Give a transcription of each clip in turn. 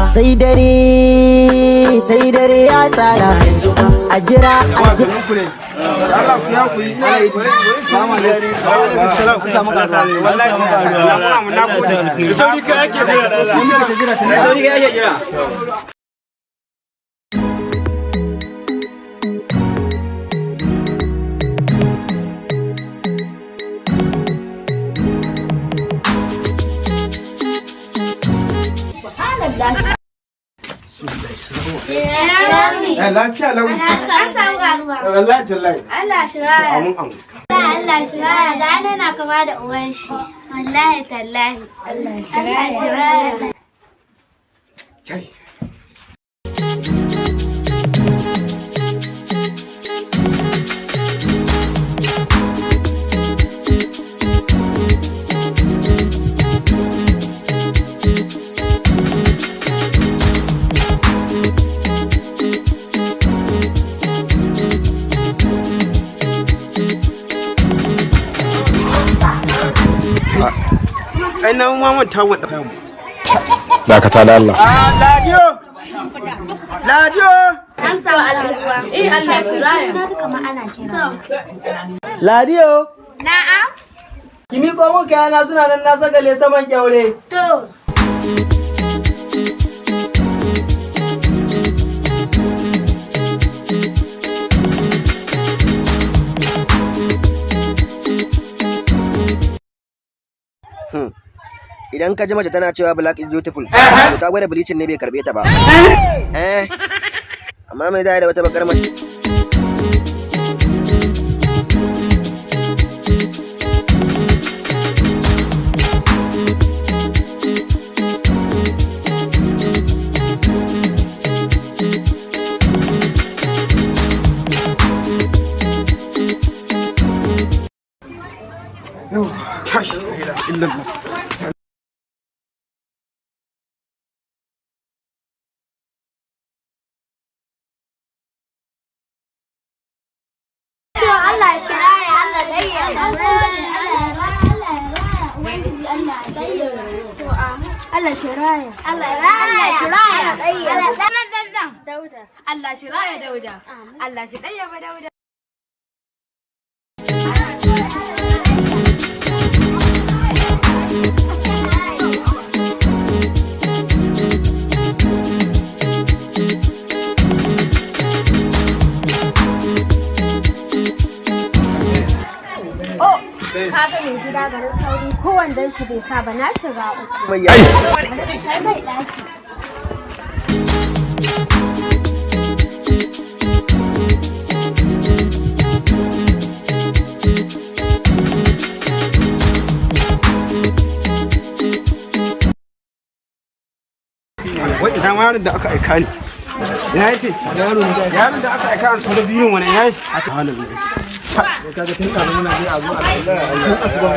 sai dare ya tsara a jira Allah ku ya ku yi salamu alaikum ku samu kaza wallahi na gode sauri ka yake jira lafiya lau an samu karuwa wallahi tallahi Allah shiraya Allah shiraya da ana na kama da uwan shi wallahi tallahi Allah shiraya ai na ma ta wada dakata da Allah Ladiyo an samu alruwa Allah shiraya na ji kamar ana kira Ladiyo na'am ki miƙo mun kayana suna nan na sagale saman kyaure to idan ka ji mace tana cewa black is beautiful to ta gwada bleaching ne bai karbe ta ba amma mai da wata bakar mace Allah shiraya Allah dayya Allah shiraya Allah shiraya Dauda Allah shiraya Dauda Allah shiraya ba Dauda ka ga mai gida garin sauri ko wandan shi bai sa ba na shiga uku kai mai daki wai idan yaron da aka aika ni ya yace yaron da aka aika an so da biyun wani yayi a ta halin kaga tun da muna je a zo tun asuba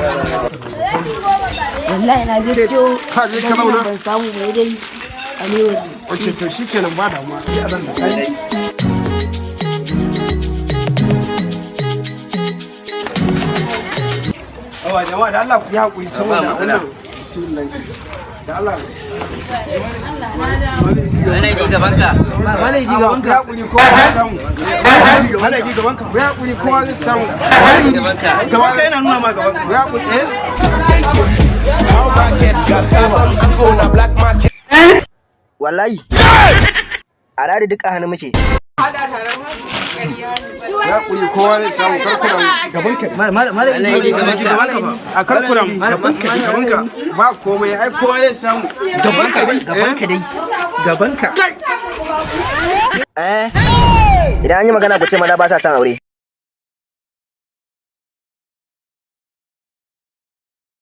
wallahi na je siyo ka je ka zauna ban samu mai dai a ne waje okay to shikenan ba damuwa sai a dan da kai awa jama'a da Allah ku yi hakuri saboda wannan bismillah da Allah Malai ji gabanka. Malai ji gabanka. Ya kuri kowa zai samu. Malai ji gabanka. Ya kuri kowa zai samu. Gabanka yana nuna ma gabanka. Ya kuri wallahi a rari duk a hannu muke ya kuri kowa zai samu karkuran gabanka. Malai ji gabanka ba. A karkuran gabanka ba komai ai kowa zai samu. Gabanka dai. Gabanka. idan an yi magana ku ce maza ba sa son aure